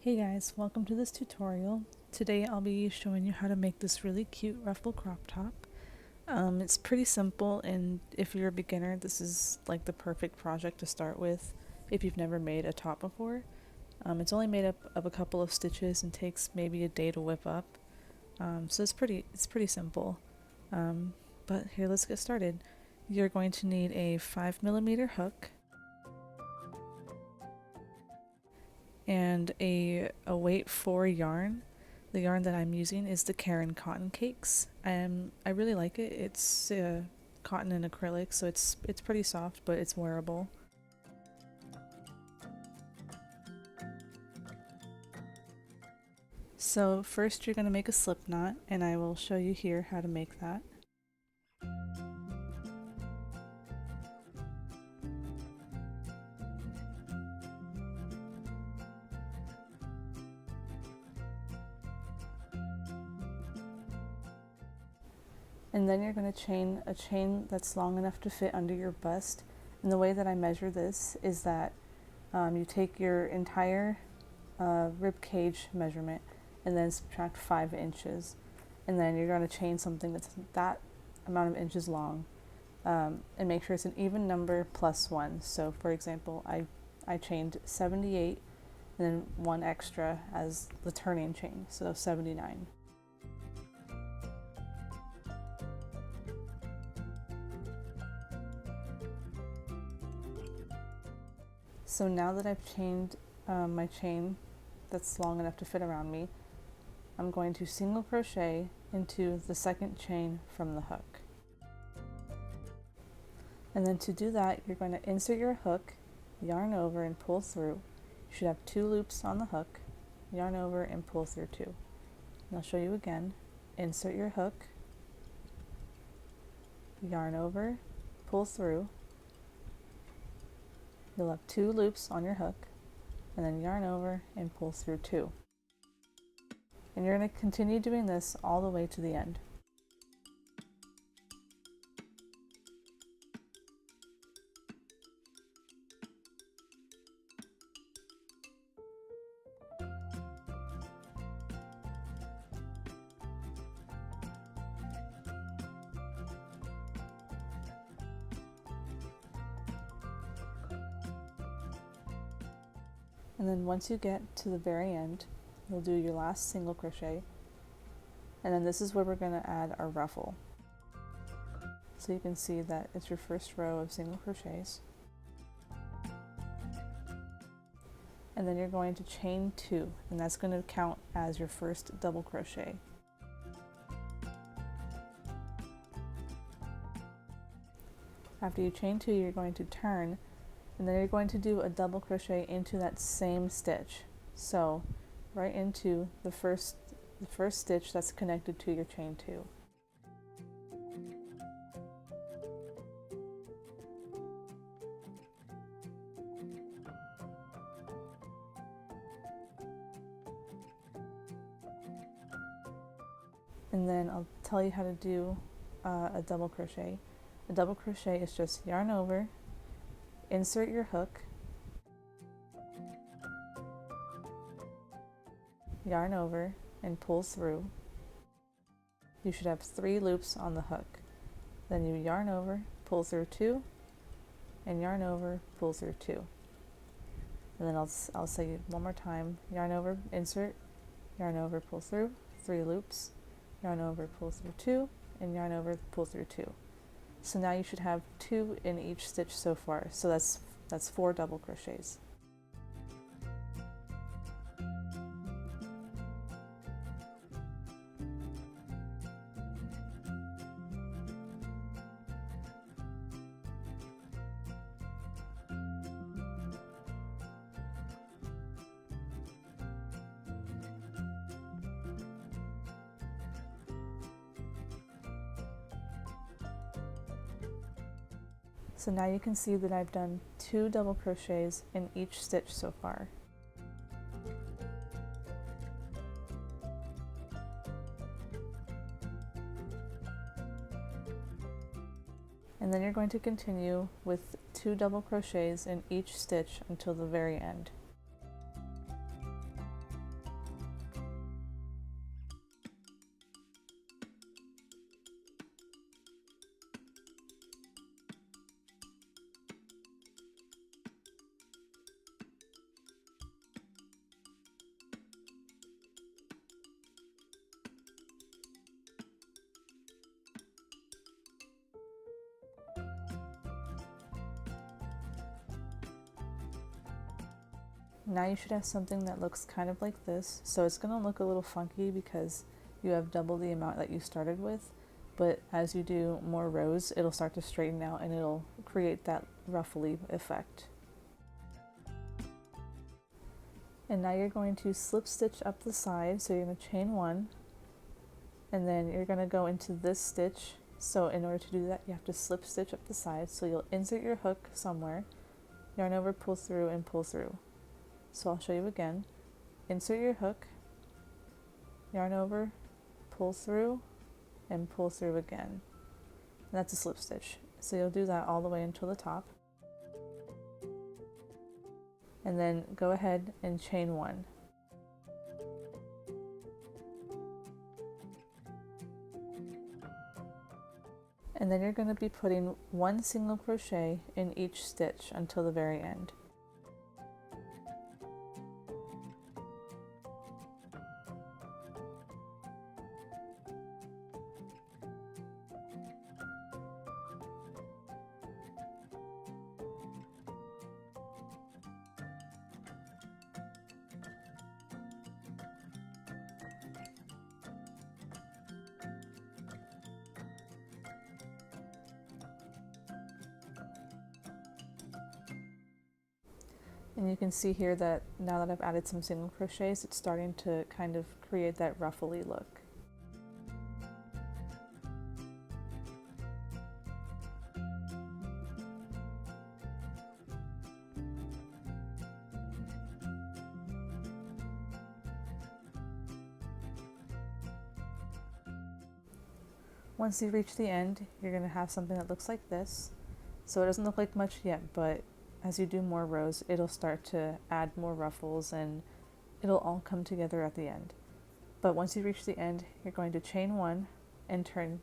Hey guys, welcome to this tutorial. Today I'll be showing you how to make this really cute ruffle crop top. It's pretty simple, and if you're a beginner, this is like the perfect project to start with if you've never made a top before. It's only made up of a couple of stitches and takes maybe a day to whip up. So it's pretty simple. But here, let's get started. You're going to need a 5mm hook and a weight 4 yarn. The yarn that I'm using is the Karen Cotton Cakes. I really like it. It's cotton and acrylic, so it's pretty soft, but it's wearable. So first you're going to make a slip knot, and I will show you here how to make that. And then you're going to chain a chain that's long enough to fit under your bust. And the way that I measure this is that you take your entire rib cage measurement and then subtract 5 inches. And then you're going to chain something that's that amount of inches long, and make sure it's an even number plus 1. So for example, I chained 78 and then 1 extra as the turning chain, so 79. So now that I've chained my chain that's long enough to fit around me, I'm going to single crochet into the second chain from the hook. And then to do that, you're going to insert your hook, yarn over and pull through. You should have 2 loops on the hook, yarn over and pull through 2. And I'll show you again. Insert your hook, yarn over, pull through. You'll have 2 loops on your hook, and then yarn over and pull through 2. And you're going to continue doing this all the way to the end. And then once you get to the very end, you'll do your last single crochet, and then this is where we're going to add our ruffle. So you can see that it's your first row of single crochets, and then you're going to chain 2, and that's going to count as your first double crochet. After you chain 2, you're going to turn, and then you're going to do a double crochet into that same stitch. So right into the first stitch that's connected to your chain 2. And then I'll tell you how to do a double crochet. A double crochet is just yarn over, insert your hook, yarn over and pull through. You should have 3 loops on the hook. Then you yarn over, pull through 2, and yarn over, pull through 2. And then I'll say one more time: yarn over, insert, yarn over, pull through, 3 loops, yarn over, pull through 2, and yarn over, pull through 2. So now you should have 2 in each stitch so far. So that's 4 double crochets. So now you can see that I've done 2 double crochets in each stitch so far. And then you're going to continue with 2 double crochets in each stitch until the very end. Now you should have something that looks kind of like this. So it's going to look a little funky because you have double the amount that you started with, but as you do more rows, it'll start to straighten out and it'll create that ruffly effect. And now you're going to slip stitch up the side, so you're going to chain one, and then you're going to go into this stitch. So in order to do that, you have to slip stitch up the side. So you'll insert your hook somewhere, yarn over, pull through, and pull through. So I'll show you again. Insert your hook, yarn over, pull through, and pull through again. And that's a slip stitch. So you'll do that all the way until the top. And then go ahead and chain one. And then you're going to be putting one single crochet in each stitch until the very end. And you can see here that now that I've added some single crochets, it's starting to kind of create that ruffly look. Once you reach the end, you're going to have something that looks like this. So it doesn't look like much yet, but as you do more rows, it'll start to add more ruffles and it'll all come together at the end. But once you reach the end, you're going to chain one and turn.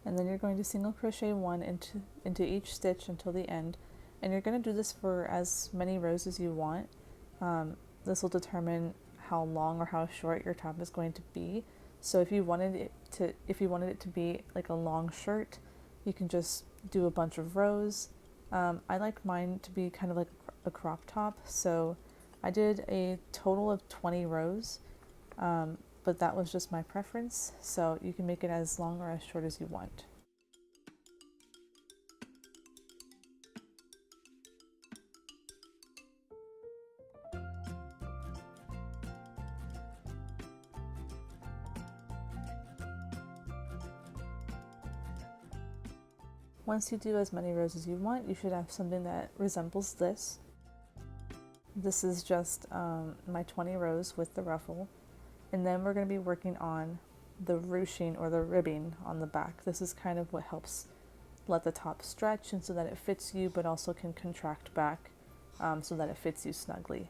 And then you're going to single crochet one into each stitch until the end. And you're going to do this for as many rows as you want. This will determine how long or how short your top is going to be. So if you wanted it to be like a long shirt, you can just do a bunch of rows. I like mine to be kind of like a crop top, so I did a total of 20 rows, but that was just my preference, so you can make it as long or as short as you want. Once you do as many rows as you want, you should have something that resembles this. This is just my 20 rows with the ruffle. And then we're going to be working on the ruching or the ribbing on the back. This is kind of what helps let the top stretch and so that it fits you, but also can contract back so that it fits you snugly.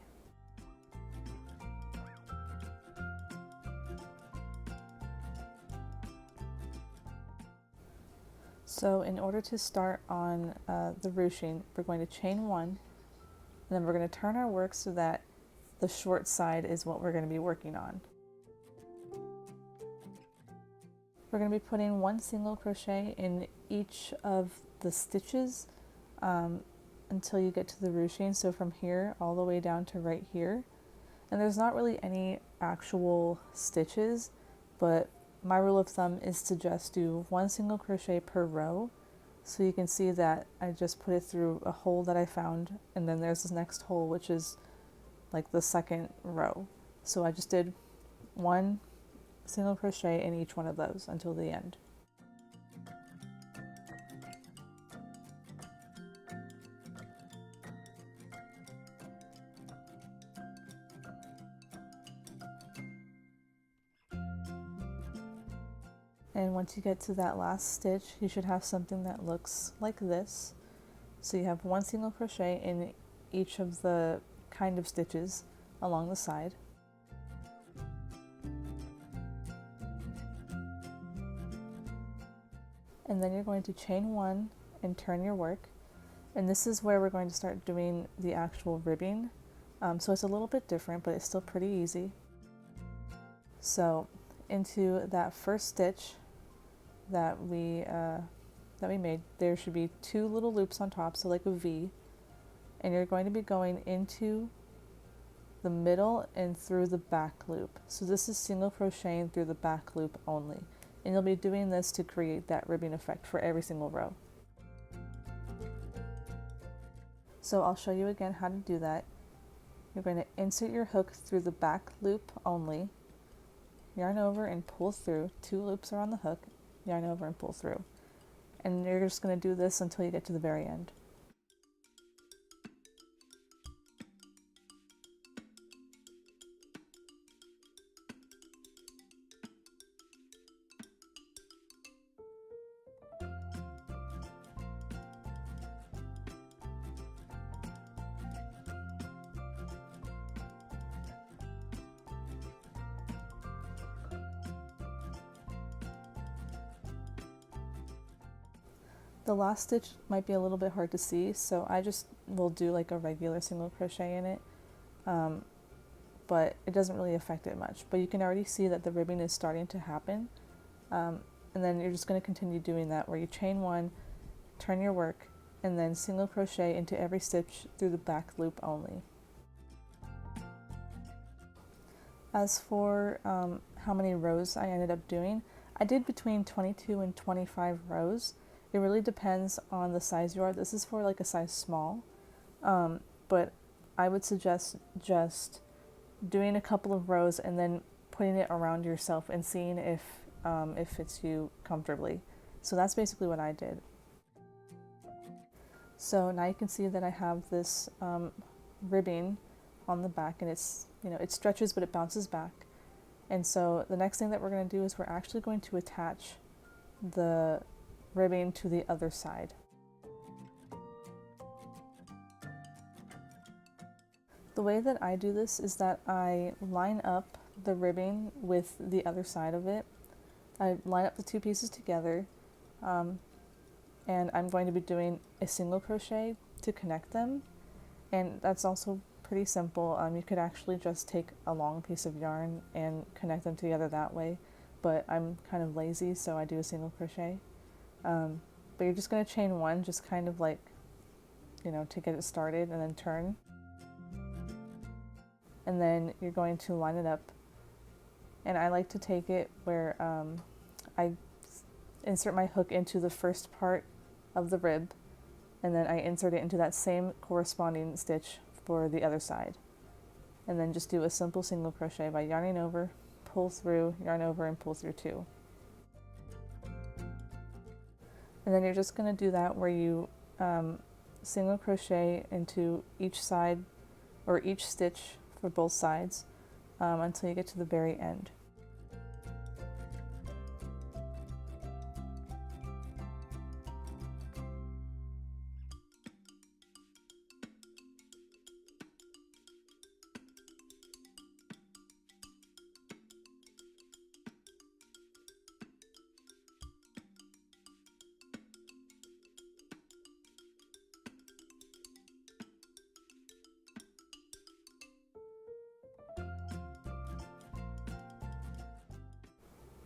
So in order to start on the ruching, we're going to chain one, and then we're going to turn our work so that the short side is what we're going to be working on. We're going to be putting one single crochet in each of the stitches until you get to the ruching, so from here all the way down to right here. And there's not really any actual stitches, but my rule of thumb is to just do one single crochet per row. So you can see that I just put it through a hole that I found, and then there's this next hole which is like the second row. So I just did one single crochet in each one of those until the end. And once you get to that last stitch, you should have something that looks like this. So you have one single crochet in each of the kind of stitches along the side. And then you're going to chain one and turn your work. And this is where we're going to start doing the actual ribbing. So it's a little bit different, but it's still pretty easy. So into that first stitch that we made, there should be two little loops on top, so like a V. and you're going to be going into the middle and through the back loop. So this is single crocheting through the back loop only, and you'll be doing this to create that ribbing effect for every single row. So I'll show you again how to do that. You're going to insert your hook through the back loop only, yarn over and pull through. 2 loops are on the hook, yarn over and pull through. And you're just going to do this until you get to the very end. The last stitch might be a little bit hard to see, so I just will do like a regular single crochet in it, but it doesn't really affect it much. But you can already see that the ribbing is starting to happen, and then you're just going to continue doing that, where you chain 1, turn your work, and then single crochet into every stitch through the back loop only. As for how many rows I ended up doing, I did between 22 and 25 rows. It really depends on the size you are. This is for like a size small, but I would suggest just doing a couple of rows and then putting it around yourself and seeing if it fits you comfortably. So that's basically what I did. So now you can see that I have this ribbing on the back, and it's, you know, it stretches but it bounces back. And so the next thing that we're going to do is we're actually going to attach the ribbing to the other side. The way that I do this is that I line up the ribbing with the other side of it. I line up the 2 pieces together, and I'm going to be doing a single crochet to connect them, and that's also pretty simple. You could actually just take a long piece of yarn and connect them together that way, but I'm kind of lazy, so I do a single crochet. But you're just going to chain 1, just kind of like, you know, to get it started, and then turn. And then you're going to line it up. And I like to take it where I insert my hook into the first part of the rib, and then I insert it into that same corresponding stitch for the other side. And then just do a simple single crochet by yarning over, pull through, yarn over, and pull through 2. And then you're just going to do that where you single crochet into each side or each stitch for both sides until you get to the very end.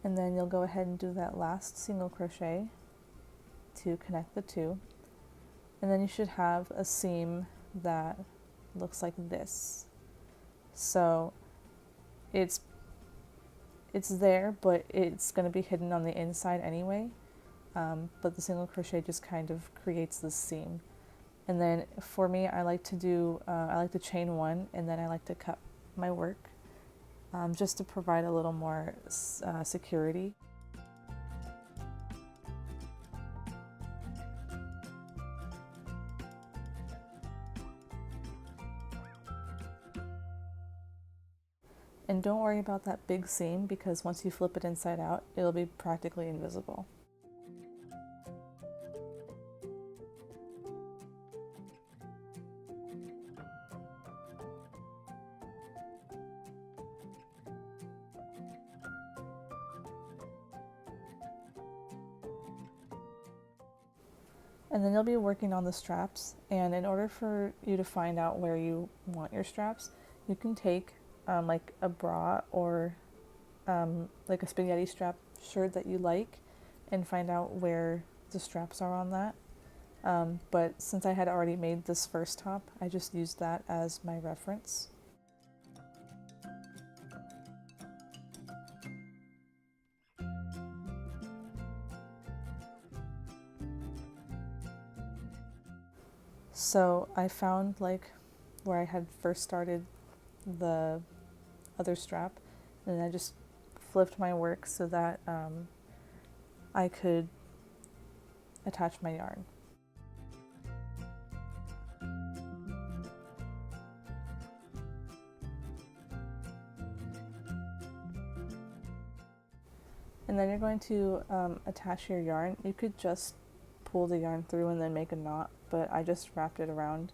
And then you'll go ahead and do that last single crochet to connect the 2. And then you should have a seam that looks like this. So it's there, but it's going to be hidden on the inside anyway. But the single crochet just kind of creates this seam. And then for me, I like to chain 1, and then I like to cut my work. Just to provide a little more security. And don't worry about that big seam, because once you flip it inside out, it'll be practically invisible. And then you'll be working on the straps, and in order for you to find out where you want your straps, you can take like a bra or like a spaghetti strap shirt that you like, and find out where the straps are on that. But since I had already made this first top, I just used that as my reference. So I found like where I had first started the other strap, and I just flipped my work so that I could attach my yarn. And then you're going to attach your yarn. You could just pull the yarn through and then make a knot, but I just wrapped it around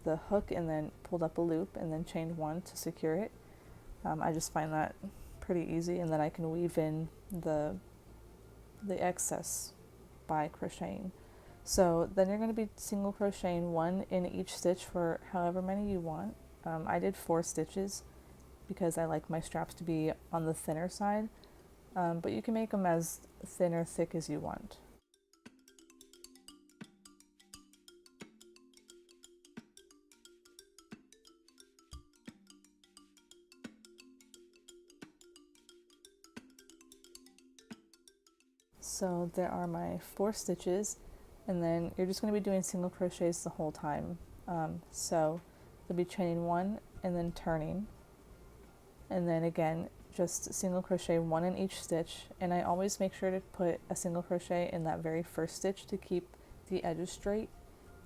the hook and then pulled up a loop and then chained one to secure it. I just find that pretty easy, and then I can weave in the excess by crocheting. So then you're going to be single crocheting one in each stitch for however many you want. I did 4 stitches because I like my straps to be on the thinner side, but you can make them as thin or thick as you want. So there are my 4 stitches, and then you're just going to be doing single crochets the whole time. So you'll be chaining one and then turning, and then again just single crochet one in each stitch, and I always make sure to put a single crochet in that very first stitch to keep the edges straight.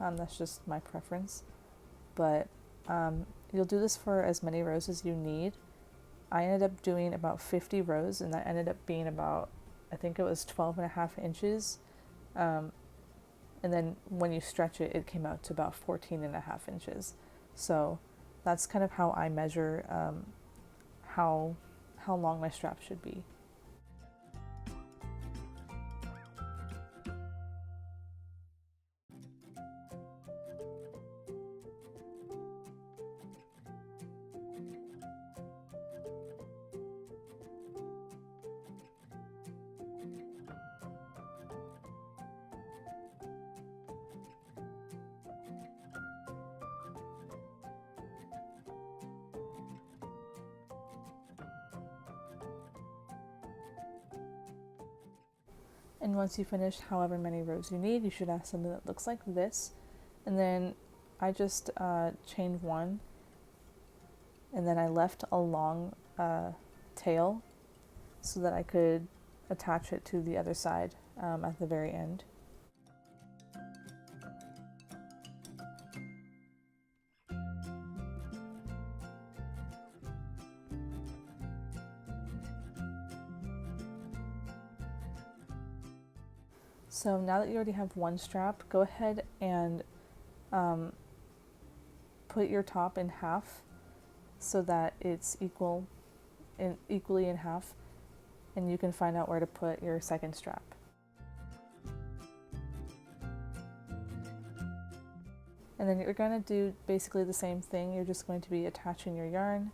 That's just my preference, but you'll do this for as many rows as you need. I ended up doing about 50 rows, and that ended up being about, I think it was 12.5 inches. And then when you stretch it, it came out to about 14.5 inches. So that's kind of how I measure how long my strap should be. And once you finish however many rows you need, you should have something that looks like this. And then I just chained one, and then I left a long tail so that I could attach it to the other side at the very end. So now that you already have one strap, go ahead and put your top in half so that it's equally in half, and you can find out where to put your second strap. And then you're going to do basically the same thing. You're just going to be attaching your yarn,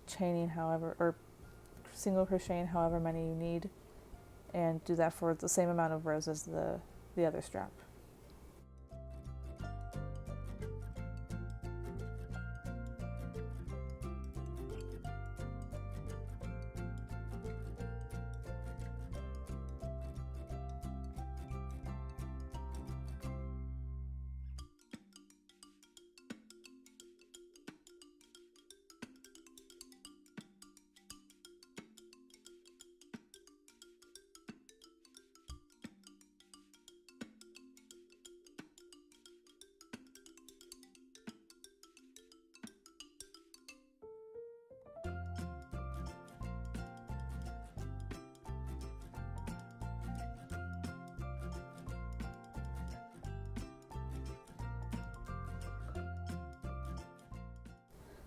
chaining however, or single crocheting however many you need, and do that for the same amount of rows as the other strap.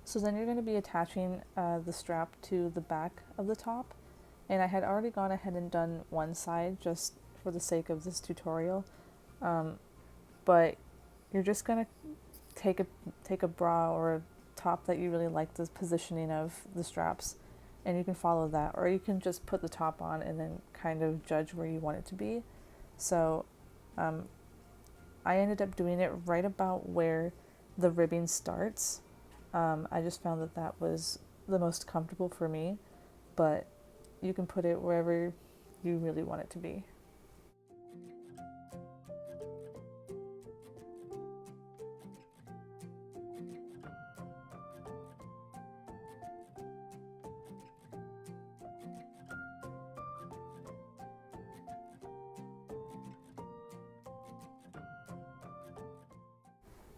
So then you're going to be attaching the strap to the back of the top, and I had already gone ahead and done one side just for the sake of this tutorial, but you're just going to take a bra or a top that you really like the positioning of the straps, and you can follow that, or you can just put the top on and then kind of judge where you want it to be. So I ended up doing it right about where the ribbing starts. I just found that that was the most comfortable for me, but you can put it wherever you really want it to be.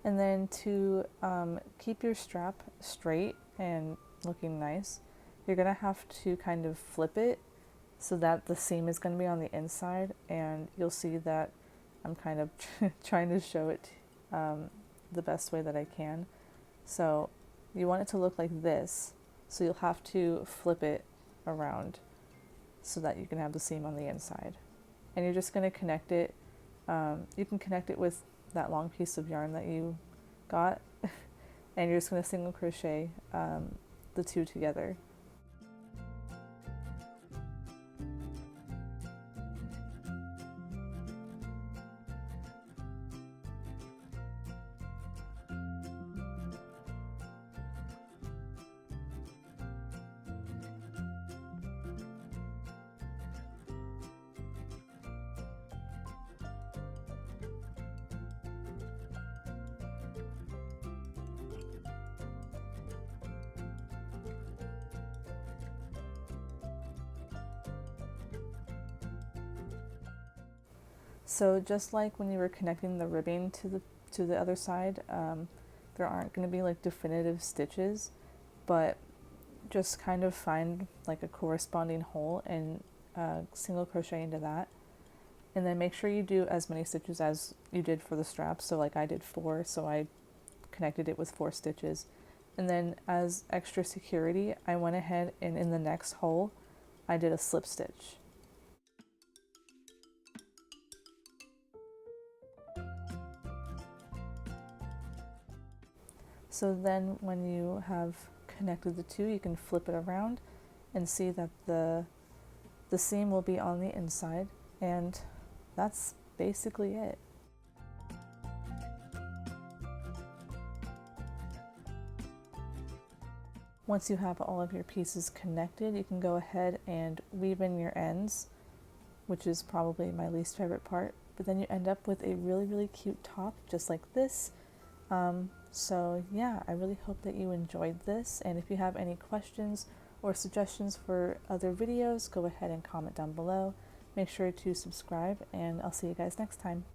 And then to keep your strap straight and looking nice, you're gonna have to kind of flip it so that the seam is gonna be on the inside, and you'll see that I'm kind of trying to show it the best way that I can. So you want it to look like this, so you'll have to flip it around so that you can have the seam on the inside. And you're just gonna connect it. You can connect it with that long piece of yarn that you got and you're just going to single crochet the two together. So just like when you were connecting the ribbing to the other side, there aren't going to be like definitive stitches, but just kind of find like a corresponding hole and single crochet into that, and then make sure you do as many stitches as you did for the strap. So like I did 4, so I connected it with 4 stitches, and then as extra security I went ahead and in the next hole I did a slip stitch. So then when you have connected the two, you can flip it around and see that the seam will be on the inside, and that's basically it. Once you have all of your pieces connected, you can go ahead and weave in your ends, which is probably my least favorite part, but then you end up with a really, really cute top just like this. So yeah, I really hope that you enjoyed this, and if you have any questions or suggestions for other videos, go ahead and comment down below. Make sure to subscribe, and I'll see you guys next time.